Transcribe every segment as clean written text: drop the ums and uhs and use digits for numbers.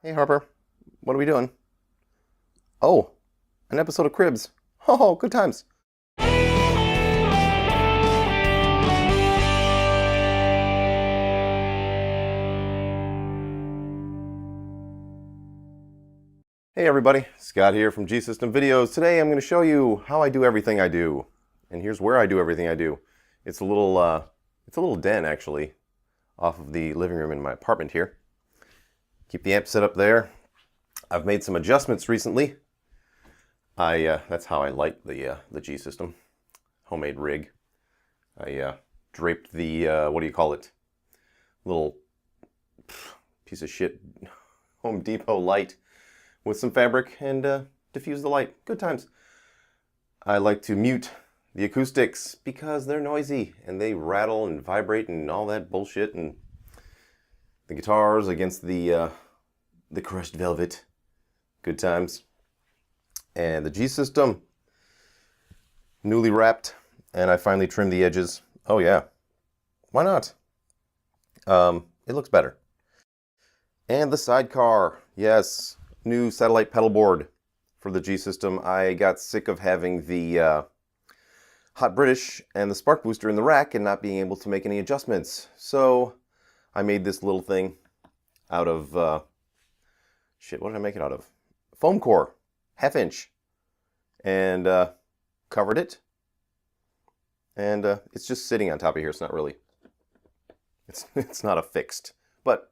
Hey Harper, what are we doing? Oh, an episode of Cribs. Oh, good times. Hey everybody, Scott here from G-System Videos. Today I'm going to show you how I do everything I do. And here's where I do everything I do. It's a little den actually, off of the living room in my apartment here. Keep the amp set up there. I've made some adjustments recently. That's how I light the G-System homemade rig. I draped the what do you call it? Little piece of shit Home Depot light with some fabric and diffuse the light. Good times. I like to mute the acoustics because they're noisy and they rattle and vibrate and all that bullshit, and the guitars against the crushed velvet. Good times. And the G-System, newly wrapped, and I finally trimmed the edges. Oh yeah, why not? It looks better. And the sidecar, yes, new satellite pedal board for the G-System. I got sick of having the Hot British and the Spark Booster in the rack and not being able to make any adjustments. So I made this little thing out of, what did I make it out of? Foam core, 1/2 inch. And covered it. And it's just sitting on top of here. It's not really, it's not affixed. But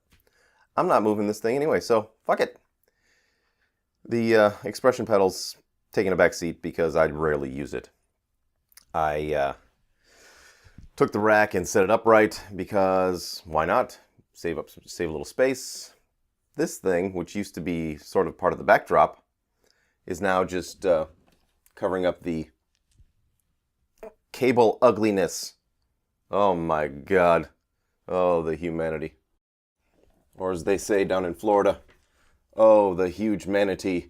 I'm not moving this thing anyway, so fuck it. The expression pedal's taking a back seat because I rarely use it. I took the rack and set it upright because why not? Save a little space. This thing, which used to be sort of part of the backdrop, is now just covering up the cable ugliness. Oh my god. Oh, the humanity. Or as they say down in Florida, oh, the huge manatee.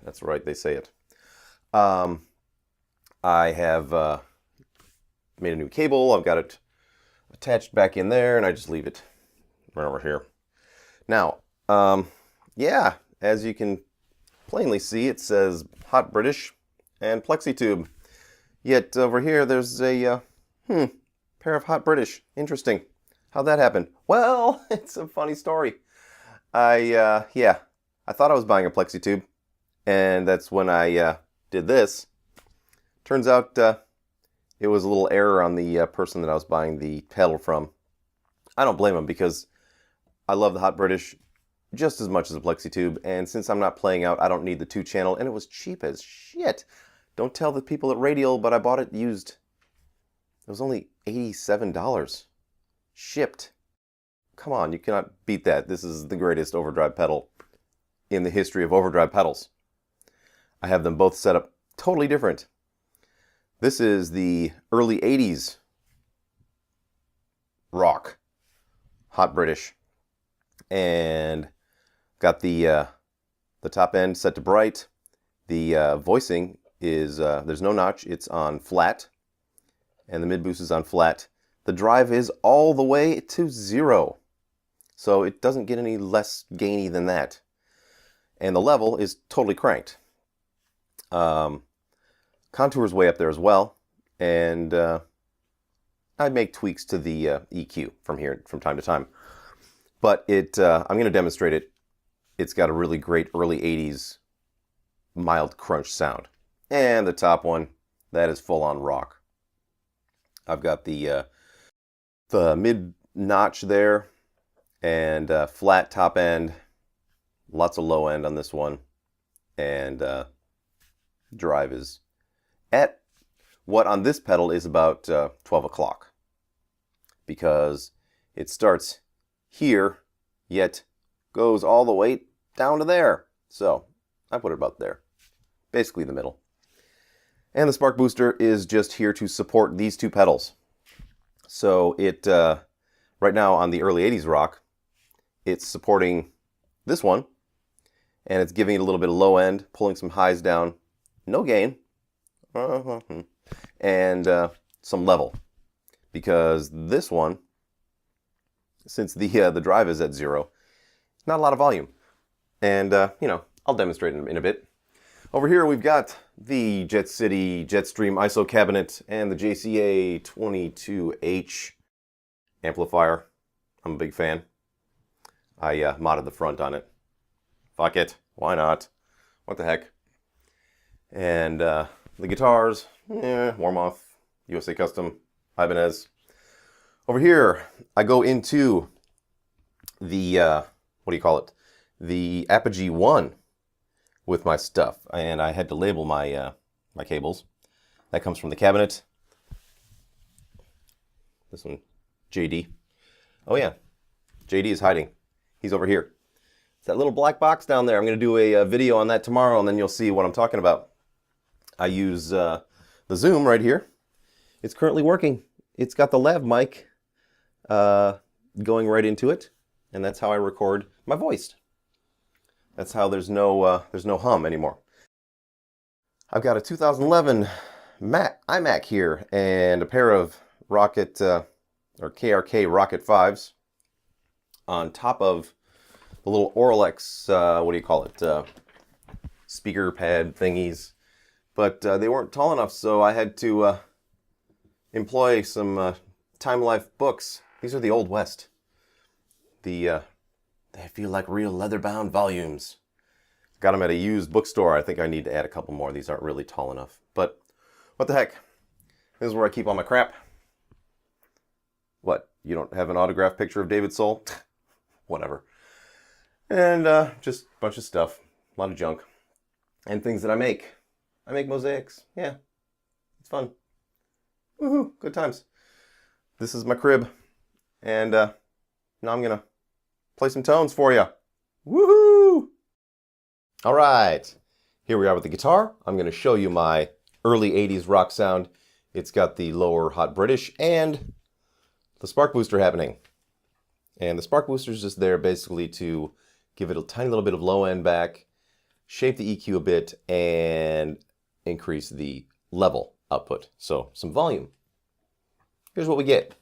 That's right, they say it. I have made a new cable. I've got it attached back in there, and I just leave it right over here. Now, yeah, as you can plainly see, it says Hot British and PlexiTube. Yet over here, there's a pair of Hot British. Interesting. How'd that happen? Well, it's a funny story. I thought I was buying a PlexiTube, and that's when I did this. Turns out it was a little error on the person that I was buying the pedal from. I don't blame him because I love the Hot British just as much as a PlexiTube, and since I'm not playing out, I don't need the 2-channel, and it was cheap as shit. Don't tell the people at Radial, but I bought it used. It was only $87. Shipped. Come on, you cannot beat that. This is the greatest overdrive pedal in the history of overdrive pedals. I have them both set up totally different. This is the early 80s rock Hot British. And got the top end set to bright. The voicing is, there's no notch, it's on flat. And the mid boost is on flat. The drive is all the way to 0. So it doesn't get any less gainy than that. And the level is totally cranked. Contour's way up there as well. And I make tweaks to the EQ from time to time. But I'm going to demonstrate it. It's got a really great early 80s mild crunch sound. And the top one, that is full on rock. I've got the mid notch there and flat top end, lots of low end on this one, and drive is at what on this pedal is about 12 o'clock because it starts here, yet goes all the way down to there. So I put it about there, basically the middle. And the Spark Booster is just here to support these two pedals. So it, right now on the early 80s rock, it's supporting this one, and it's giving it a little bit of low end, pulling some highs down, no gain, and some level. Because this one, since the drive is at 0, not a lot of volume. And, I'll demonstrate in a bit. Over here we've got the Jet City Jetstream ISO cabinet and the JCA 22H amplifier. I'm a big fan. I modded the front on it. Fuck it. Why not? What the heck? And the guitars, Warmoth, USA Custom, Ibanez. Over here, I go into the, the Apogee 1 with my stuff. And I had to label my, my cables. That comes from the cabinet. This one, JD. Oh yeah, JD is hiding. He's over here. It's that little black box down there. I'm going to do a video on that tomorrow, and then you'll see what I'm talking about. I use the Zoom right here. It's currently working. It's got the lav mic going right into it, and that's how I record my voice. That's how there's no hum anymore. I've got a 2011 iMac here and a pair of Rocket or KRK Rocket 5s on top of the little Auralex, speaker pad thingies. But they weren't tall enough, so I had to employ some Time Life books. These are the Old West. They feel like real leather-bound volumes. Got them at a used bookstore. I think I need to add a couple more. These aren't really tall enough. But what the heck? This is where I keep all my crap. What? You don't have an autographed picture of David Soul? Whatever. And just a bunch of stuff. A lot of junk. And things that I make. I make mosaics. Yeah. It's fun. Woohoo. Good times. This is my crib. And now I'm going to play some tones for you. Woohoo! All right. Here we are with the guitar. I'm going to show you my early 80s rock sound. It's got the lower Hot British and the spark booster happening. And the spark booster is just there basically to give it a tiny little bit of low end back, shape the EQ a bit, and increase the level output. So some volume. Here's what we get.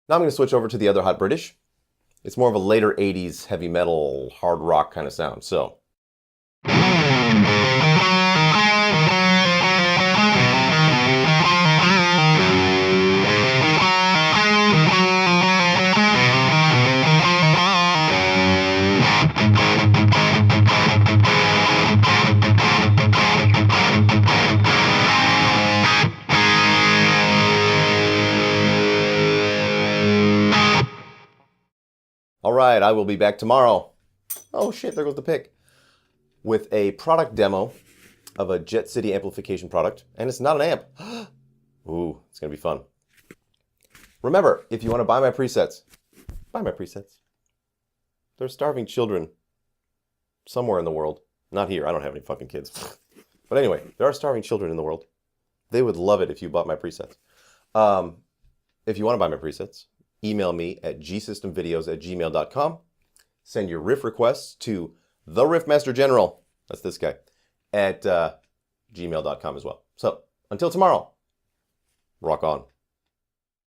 Now I'm going to switch over to the other Hot British. It's more of a later 80s heavy metal, hard rock kind of sound. So. All right, I will be back tomorrow. Oh shit, there goes the pick. With a product demo of a Jet City amplification product. And it's not an amp. Ooh, it's going to be fun. Remember, if you want to buy my presets, buy my presets. There's starving children somewhere in the world. Not here, I don't have any fucking kids. But anyway, there are starving children in the world. They would love it if you bought my presets. If you want to buy my presets, email me at gsystemvideos@gmail.com. Send your riff requests to the Riffmaster General, that's this guy, at gmail.com as well. So, until tomorrow, rock on.